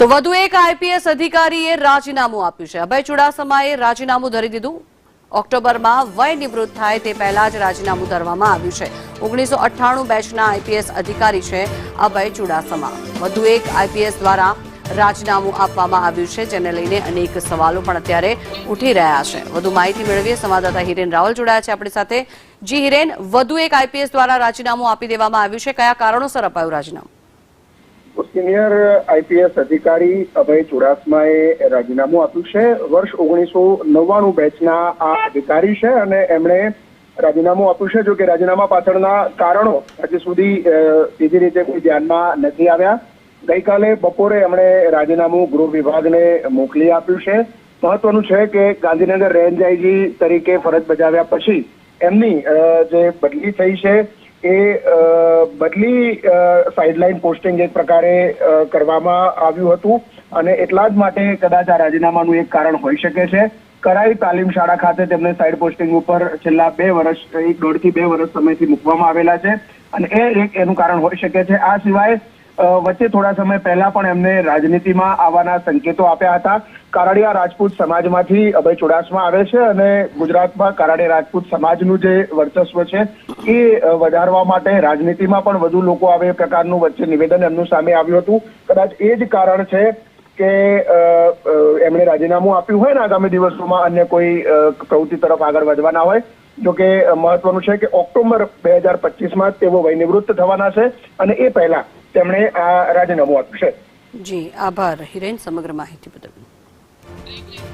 તો વધુ એક આઈપીએસ અધિકારીએ રાજીનામું આપ્યું છે। અભય ચુડાસમાએ રાજીનામું ધરી દીધું। ઓક્ટોબરમાં વય નિવૃત્ત થાય તે પહેલા જ રાજીનામું ધરવામાં આવ્યું છે। 1998 બેચના આઈપીએસ અધિકારી છે અભય ચુડાસમા। વધુ એક આઈપીએસ દ્વારા રાજીનામું આપવામાં આવ્યું છે, જેને લઈને અનેક સવાલો પણ અત્યારે ઉઠી રહ્યા છે। વધુ માહિતી મેળવીએ સંવાદદાતા હિરેન રાવલ જોડાયા છે આપણી સાથે। જી હિરેન, વધુ એક આઈપીએસ દ્વારા રાજીનામું આપી દેવામાં આવ્યું છે, કયા કારણોસર અપાયું રાજીનામું? સિનિયર આઈપીએસ અધિકારી અભય ચુડાસમાએ રાજીનામું આપ્યું છે। વર્ષ 1999 બેચના આ અધિકારી છે અને એમણે રાજીનામું આપ્યું છે। જો કે રાજીનામા પાછળના કારણો હજી સુધી સીધી રીતે કોઈ ધ્યાનમાં નથી આવ્યા। ગઈકાલે બપોરે એમણે રાજીનામું ગૃહ વિભાગને મોકલી આપ્યું છે। મહત્વનું છે કે ગાંધીનગર રેન્જ આઈજી તરીકે ફરજ બજાવ્યા પછી એમની જે બદલી થઈ છે એ બદલી સાઇડલાઇન પોસ્ટિંગ એક પ્રકારે કરવામાં આવ્યું હતું અને એટલા જ માટે કદાચ આ રાજીનામાનું એક કારણ હોઈ શકે છે। કરાઈ તાલીમ શાળા ખાતે તેમને સાઇડ પોસ્ટિંગ ઉપર છેલ્લા 2 વર્ષ 1.5 થી 2 વર્ષ સમયથી મૂકવામાં આવેલા છે અને એનું કારણ હોઈ શકે છે। આ સિવાય વચ્ચે થોડા સમય પહેલા પણ એમને રાજનીતિમાં આવવાના સંકેતો આપ્યા હતા। કારાડિયા રાજપૂત સમાજમાંથી અભય ચુડાસમા આવે છે અને ગુજરાતમાં કારાડિયા રાજપૂત સમાજનું જે વર્ચસ્વ છે એ વધારવા માટે રાજનીતિમાં પણ વધુ લોકો આવે એ પ્રકારનું વચ્ચે નિવેદન એમનું સામે આવ્યું હતું। કદાચ એ જ કારણ છે કે એમણે રાજીનામું આપ્યું હોય ને આગામી દિવસોમાં અન્ય કોઈ પ્રવૃત્તિ તરફ આગળ વધવાના હોય। જોકે મહત્વનું છે કે ઓક્ટોબર 2025માં તેઓ વયનિવૃત્ત થવાના છે અને એ પહેલા તેમણે આ રાજીનામું આપ્યું છે। જી આભાર હિરેન સમગ્ર માહિતી બદલ।